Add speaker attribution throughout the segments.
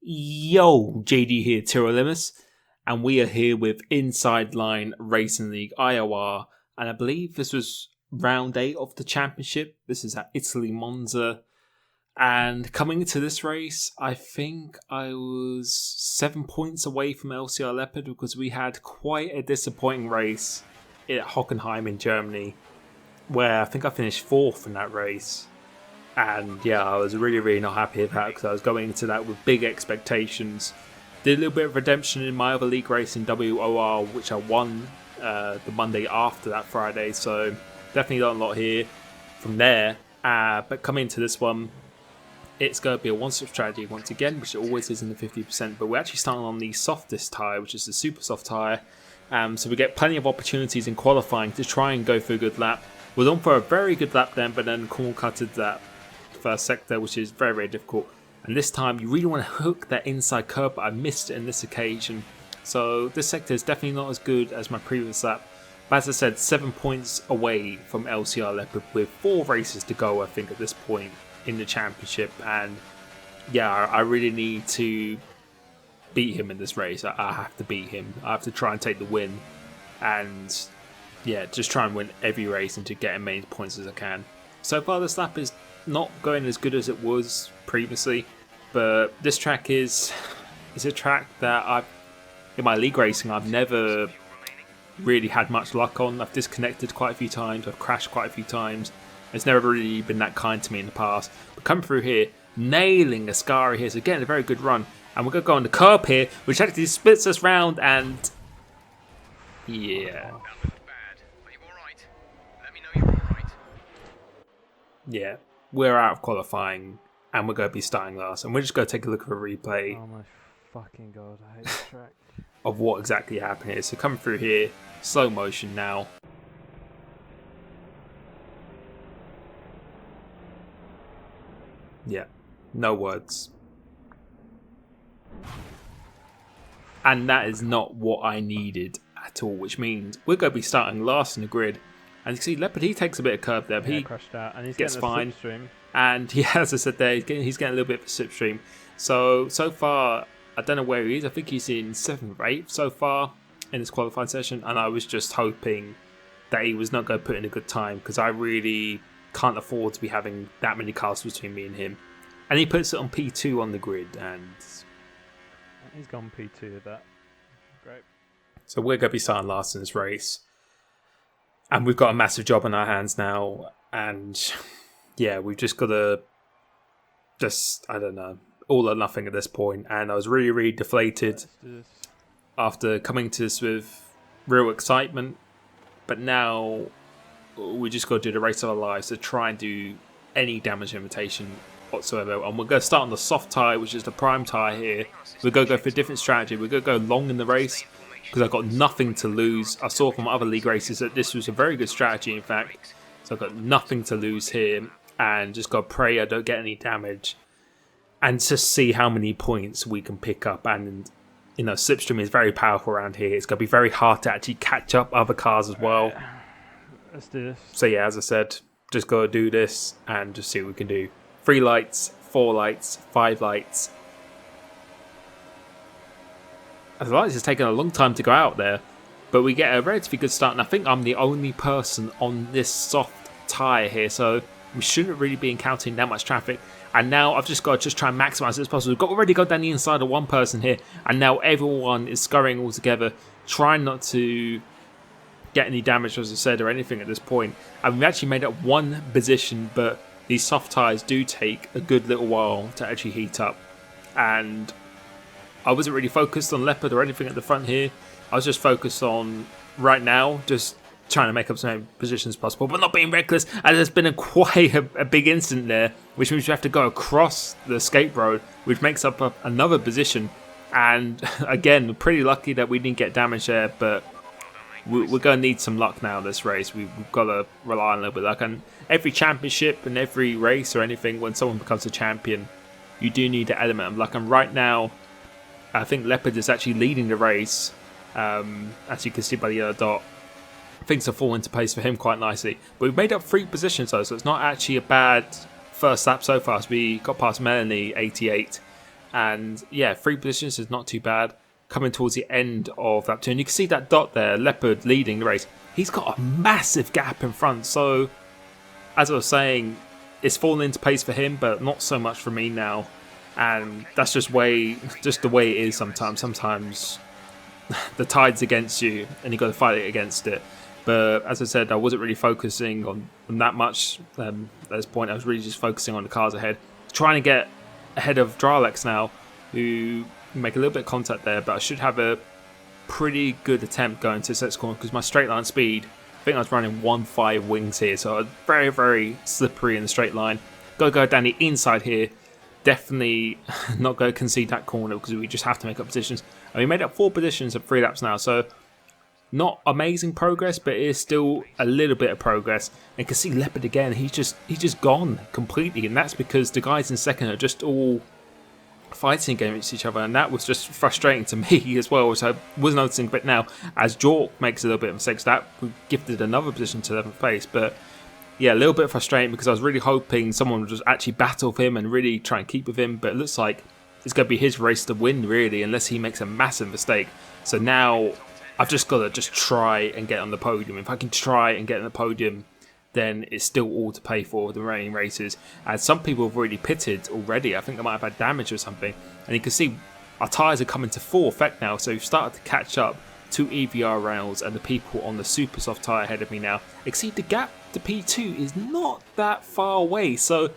Speaker 1: Yo, JD here, Tyrolimus, and we are here with Inside Line Racing League IOR, and I believe this was round 8 of the championship. This is at Italy Monza, and coming into this race, I think I was 7 points away from LCR Leopard because we had quite a disappointing race at Hockenheim in Germany, where I think I finished 4th in that race. And yeah, I was really not happy with that because I was going into that with big expectations. Did a little bit of redemption in my other league race in WOR, which I won the Monday after that Friday. So definitely done a lot here from there. But coming into this one, it's going to be a one-stop strategy once again, which it always is in the 50%. But we're actually starting on the softest tyre, which is the super soft tyre. So we get plenty of opportunities in qualifying to try and go for a good lap. We're on for a very good lap then, but then Corn cutted that first sector, which is very difficult, and this time you really want to hook that inside curb, but I missed it in this occasion. So this sector is definitely not as good as my previous lap, but as I said, 7 points away from LCR Leopard with 4 races to go, I think, at this point in the championship. And yeah, I really need to beat him in this race. I have to beat him. I have to try and take the win, and yeah, just try and win every race and to get as many points as I can. So far this lap is not going as good as it was previously, but this track is a track that in my league racing I've never really had much luck on. I've disconnected quite a few times, I've crashed quite a few times. It's never really been that kind to me in the past. But coming through here, nailing Ascari here, so getting a very good run. And we're going to go on the curb here, which actually splits us round, and yeah. Yeah, we're out of qualifying, and we're going to be starting last. And we're just going to take a look at a replay.
Speaker 2: Oh my fucking god, I hate this track.
Speaker 1: Of what exactly happened here. So coming through here, slow motion now. Yeah, no words. And that is not what I needed at all, which means we're going to be starting last in the grid. And you can see Leopard, he takes a bit of curb there, but he
Speaker 2: crashed out, and he's
Speaker 1: gets
Speaker 2: getting
Speaker 1: fine. And yeah, as I said there, he's getting a little bit of a slipstream. So far, I don't know where he is. I think he's in 7th or 8th so far in this qualifying session. And I was just hoping that he was not going to put in a good time, because I really can't afford to be having that many cars between me and him. And he puts it on P2 on the grid, and
Speaker 2: he's gone P2 with that. Great.
Speaker 1: So we're going to be starting last in this race. And we've got a massive job on our hands now. And yeah, we've just got to I don't know, all or nothing at this point. And I was really deflated after coming to this with real excitement. But now we just got to do the race of our lives to try and do any damage limitation whatsoever. And we're going to start on the soft tyre, which is the prime tyre here. We're going to go for a different strategy. We're going to go long in the race, because I've got nothing to lose. I saw from other league races that this was a very good strategy, in fact. So I've got nothing to lose here, and just got to pray I don't get any damage, and just see how many points we can pick up. And you know, slipstream is very powerful around here. It's going to be very hard to actually catch up other cars as well.
Speaker 2: Let's do this.
Speaker 1: So yeah, as I said, just got to do this and just see what we can do. 3 lights, 4 lights, 5 lights. The lights is taking a long time to go out there, but we get a relatively good start, and I think I'm the only person on this soft tyre here, so we shouldn't really be encountering that much traffic. And now I've just got to try and maximise it as possible. We've already got down the inside of one person here, and now everyone is scurrying all together, trying not to get any damage, as I said, or anything at this point. And we've actually made up one position, but these soft tyres do take a good little while to actually heat up. And I wasn't really focused on Leopard or anything at the front here. I was just focused on, right now, just trying to make up as many positions as possible, but not being reckless. And there's been quite a big incident there, which means we have to go across the escape road, which makes up another position. And again, pretty lucky that we didn't get damage there, but we're going to need some luck now in this race. We've got to rely on a little bit of luck. And every championship and every race or anything, when someone becomes a champion, you do need an element of luck. And right now, I think Leopard is actually leading the race, as you can see by the yellow dot. Things have fallen into place for him quite nicely. But we've made up 3 positions though, so it's not actually a bad first lap so far. So we got past Melanie, 88, And yeah, 3 positions is not too bad. Coming towards the end of lap 2, and you can see that dot there, Leopard leading the race. He's got a massive gap in front, so as I was saying, it's fallen into pace for him, but not so much for me now. And that's just the way it is sometimes. Sometimes the tide's against you and you got to fight it against it. But as I said, I wasn't really focusing on that much at this point. I was really just focusing on the cars ahead, trying to get ahead of Dralex now, who make a little bit of contact there, but I should have a pretty good attempt going to sixth corner because my straight line speed, I think I was running 1.5 wings here, so I was very, very slippery in the straight line. Got to go down the inside here. Definitely not going to concede that corner because we just have to make up positions. And we made up 4 positions at 3 laps now, so not amazing progress, but it is still a little bit of progress. And you can see Leopard again, he's just gone completely, and that's because the guys in second are just all fighting against each other, and that was just frustrating to me as well, which I was noticing a bit now as Jork makes a little bit of mistakes. That gifted another position to 11th place, but yeah, a little bit frustrating because I was really hoping someone would just actually battle with him and really try and keep with him, but it looks like it's going to be his race to win really, unless he makes a massive mistake. So now I've just got to just try and get on the podium. If I can try and get on the podium, then it's still all to pay for the remaining races. And some people have already pitted already. I think they might have had damage or something. And you can see our tyres are coming to full effect now. So we've started to catch up to EVR Reynolds and the people on the super soft tyre ahead of me now. Exceed the gap to P2 is not that far away. So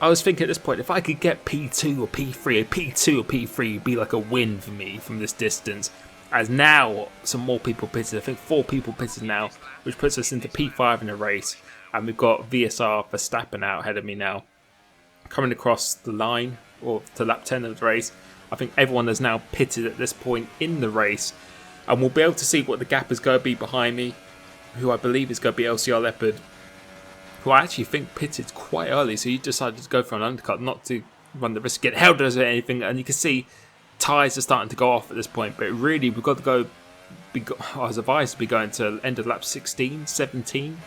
Speaker 1: I was thinking at this point, if I could get P2 or P3, or P2 or P3 would be like a win for me from this distance. As now some more people pitted, I think 4 people pitted now, which puts us into P5 in the race. And we've got VSR Verstappen out ahead of me now. Coming across the line, or to lap 10 of the race. I think everyone has now pitted at this point in the race. And we'll be able to see what the gap is going to be behind me, who I believe is going to be LCR Leopard, who I actually think pitted quite early. So he decided to go for an undercut, not to run the risk of getting held or anything. And you can see tyres are starting to go off at this point, but really we've got to go. I was advised to be going to end of lap 16, 17,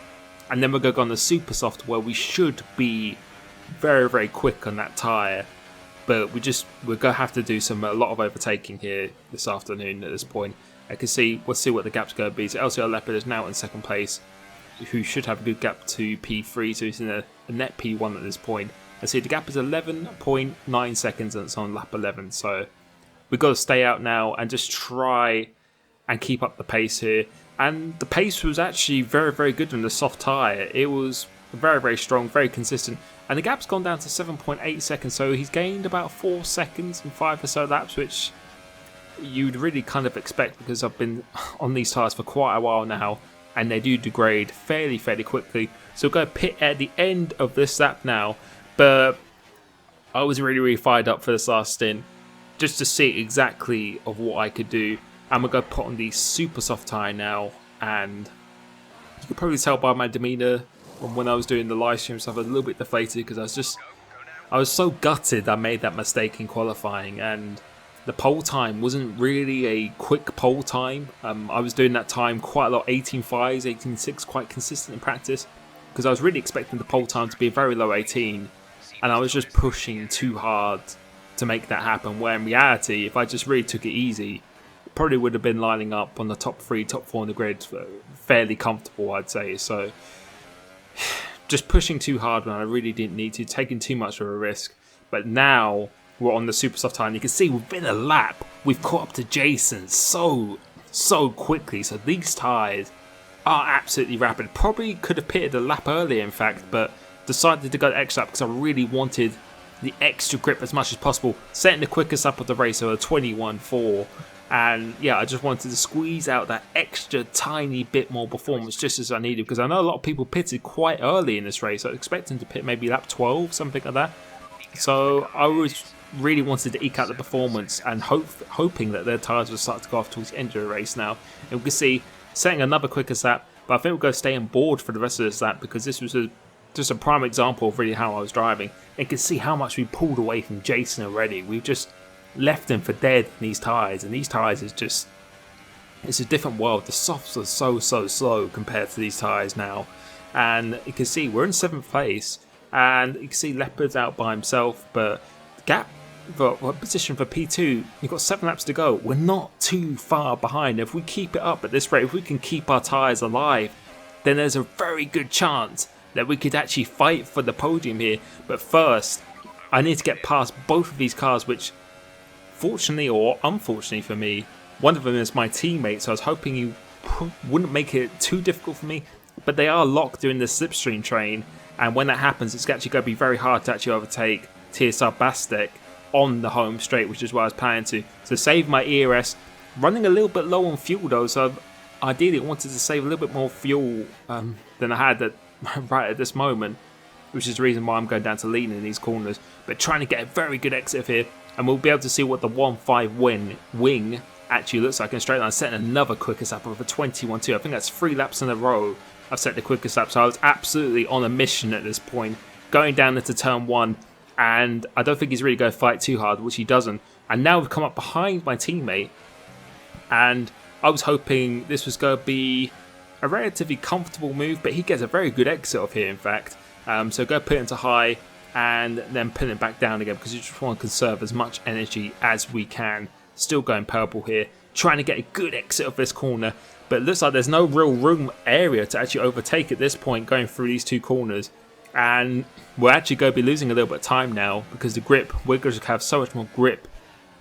Speaker 1: and then we're going to go on the super soft where we should be very, very quick on that tyre. But we're going to have to do a lot of overtaking here this afternoon at this point. I can see, we'll see what the gap's going to be. So LCR Leopard is now in second place, who should have a good gap to P3, so he's in a net P1 at this point. I see the gap is 11.9 seconds and it's on lap 11, so we've got to stay out now and just try and keep up the pace here. And the pace was actually very, very good on the soft tyre. It was very, very strong, very consistent. And the gap's gone down to 7.8 seconds, so he's gained about 4 seconds in 5 or so laps, which you'd really kind of expect because I've been on these tyres for quite a while now, and they do degrade fairly, fairly quickly. So we'll go pit at the end of this lap now. But I was really, really fired up for this last stint, just to see exactly of what I could do. And we're going to put on the super soft tyre now, and you can probably tell by my demeanour when I was doing the live stream stuff, I was a little bit deflated because I was so gutted I made that mistake in qualifying, and the pole time wasn't really a quick pole time. I was doing that time quite a lot, 18.5s, 18.6, quite consistent in practice, because I was really expecting the pole time to be a very low 18, and I was just pushing too hard to make that happen, where in reality, if I just really took it easy, probably would have been lining up on the top 3, top 4 in the grid, fairly comfortable, I'd say. So just pushing too hard when I really didn't need to, taking too much of a risk. But now we're on the super soft tyre, and you can see within a lap we've caught up to Jason so quickly. So these tyres are absolutely rapid. Probably could have pitted a lap earlier, in fact, but decided to go the extra lap because I really wanted the extra grip as much as possible, setting the quickest lap of the race, so a 21.4. And yeah, I just wanted to squeeze out that extra tiny bit more performance just as I needed, because I know a lot of people pitted quite early in this race. I was expecting to pit maybe lap 12, something like that. So I was really wanted to eke out the performance and hoping that their tyres would start to go off towards the end of the race now. And we can see setting another quicker lap, but I think we're going to stay on board for the rest of this lap because this was just a prime example of really how I was driving. And you can see how much we pulled away from Jason already. We've just left him for dead in these tyres, and these tyres is just, it's a different world. The softs are so slow compared to these tyres now, and you can see we're in 7th place, and you can see Leopard's out by himself, but the gap position for P2. You've got 7 laps to go. We're not too far behind. If we keep it up at this rate, if we can keep our tyres alive, then there's a very good chance that we could actually fight for the podium here. But first, I need to get past both of these cars, which, fortunately or unfortunately for me, one of them is my teammate, so I was hoping he wouldn't make it too difficult for me. But they are locked during the slipstream train, and when that happens, it's actually going to be very hard to actually overtake TSR Bastek on the home straight, which is what I was planning to. So save my ERS, running a little bit low on fuel though, so ideally I wanted to save a little bit more fuel than I had right at this moment, which is the reason why I'm going down to lean in these corners, but trying to get a very good exit here, and we'll be able to see what the 1.5 wing actually looks like in a straight line, setting another quickest lap of a 21.2. I think that's 3 laps in a row I've set the quickest lap, so I was absolutely on a mission at this point, going down into turn 1, and I don't think he's really going to fight too hard, which he doesn't. And now we've come up behind my teammate, and I was hoping this was going to be a relatively comfortable move, but he gets a very good exit off here, in fact. So go put it into high, and then pin it back down again, because you just want to conserve as much energy as we can. Still going purple here, trying to get a good exit of this corner, but it looks like there's no real room area to actually overtake at this point going through these 2 corners. And we're actually going to be losing a little bit of time now, because the grip, we're going to have so much more grip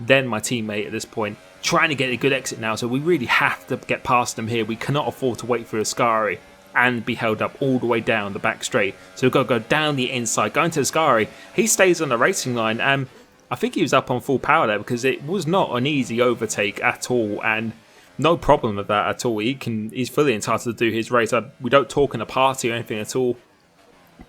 Speaker 1: than my teammate at this point, trying to get a good exit now. So we really have to get past them here. We cannot afford to wait for Ascari and be held up all the way down the back straight. So we've got to go down the inside, going to Ascari. He stays on the racing line, and I think he was up on full power there, because it was not an easy overtake at all, and no problem with that at all. He's fully entitled to do his race. We don't talk in a party or anything at all,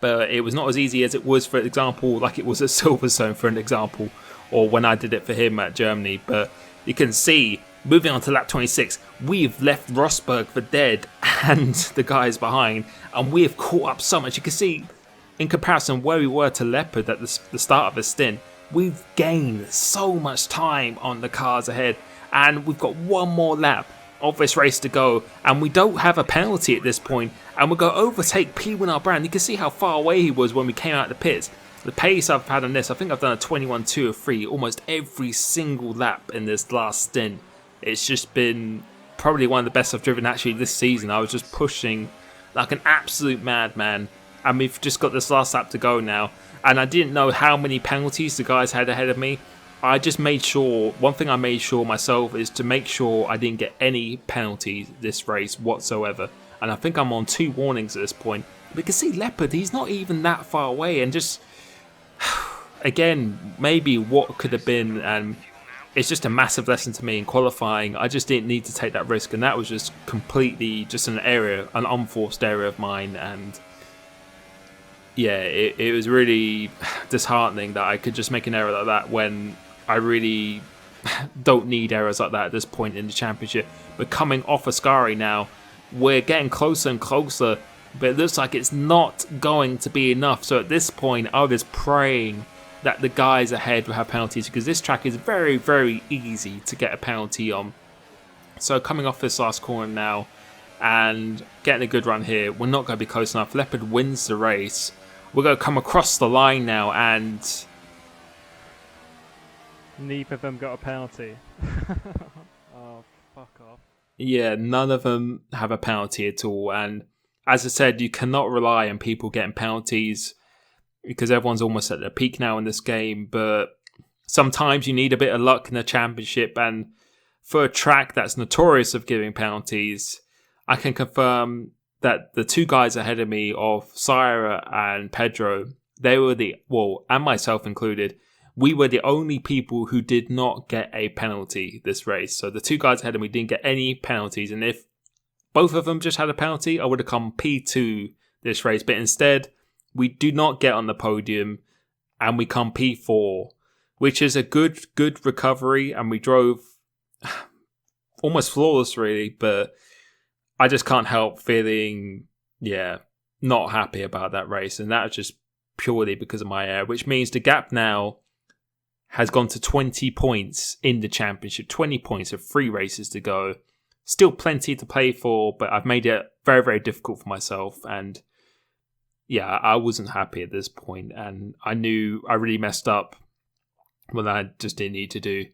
Speaker 1: but it was not as easy as it was, for example, like it was at Silverstone, for an example, or when I did it for him at Germany. But you can see, moving on to lap 26, we've left Rosberg for dead and the guys behind, and we have caught up so much. You can see, in comparison where we were to Leopard at the start of the stint, we've gained so much time on the cars ahead, and we've got one more lap of this race to go, and we don't have a penalty at this point, and we're going to overtake P1R Brown. You can see how far away he was when we came out of the pits. The pace I've had on this, I think I've done a 21.2 or 3 almost every single lap in this last stint. It's just been probably one of the best I've driven actually this season. I was just pushing like an absolute madman, and we've just got this last lap to go now, and I didn't know how many penalties the guys had ahead of me. I just made sure, one thing I made sure myself is to make sure I didn't get any penalties this race whatsoever. And I think I'm on 2 warnings at this point. We can see Leopard, he's not even that far away, and just, again, maybe what could have been, and it's just a massive lesson to me in qualifying. I just didn't need to take that risk, and that was just completely just an unforced area of mine, and yeah, it was really disheartening that I could just make an error like that when I really don't need errors like that at this point in the championship. But coming off Ascari now, we're getting closer and closer, but it looks like it's not going to be enough. So at this point, I was praying that the guys ahead will have penalties, because this track is very, very easy to get a penalty on. So coming off this last corner now and getting a good run here, we're not going to be close enough. Leopard wins the race. We're going to come across the line now, and
Speaker 2: neither of them got a penalty. Oh, fuck off.
Speaker 1: Yeah, none of them have a penalty at all. And as I said, you cannot rely on people getting penalties, because everyone's almost at their peak now in this game. But sometimes you need a bit of luck in the championship, and for a track that's notorious of giving penalties, I can confirm that the 2 guys ahead of me, of Sierra and Pedro, they were and myself included, we were the only people who did not get a penalty this race. So the 2 guys ahead of me didn't get any penalties, and if both of them just had a penalty, I would have come P2 this race. But instead, we do not get on the podium, and we come P4, which is a good recovery, and we drove almost flawless really, but I just can't help feeling, not happy about that race. And that's just purely because of my error, which means the gap now has gone to 20 points in the championship. 20 points of 3 races to go. Still plenty to play for, but I've made it very, very difficult for myself. And yeah, I wasn't happy at this point, and I knew I really messed up Well, I just didn't need to do.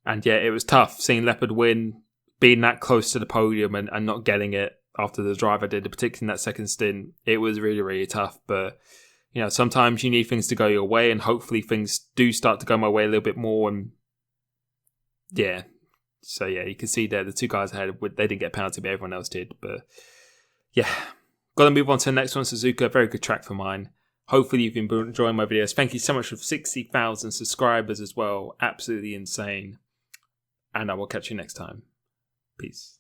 Speaker 1: And yeah, it was tough seeing Leopard win, being that close to the podium and not getting it after the drive I did, particularly in that second stint. It was really, really tough. But, sometimes you need things to go your way, and hopefully things do start to go my way a little bit more. And yeah, so yeah, you can see there the two guys ahead, they didn't get a penalty, but everyone else did. But yeah, got to move on to the next one, Suzuka. Very good track for mine. Hopefully you've been enjoying my videos. Thank you so much for 60,000 subscribers as well. Absolutely insane. And I will catch you next time. Peace.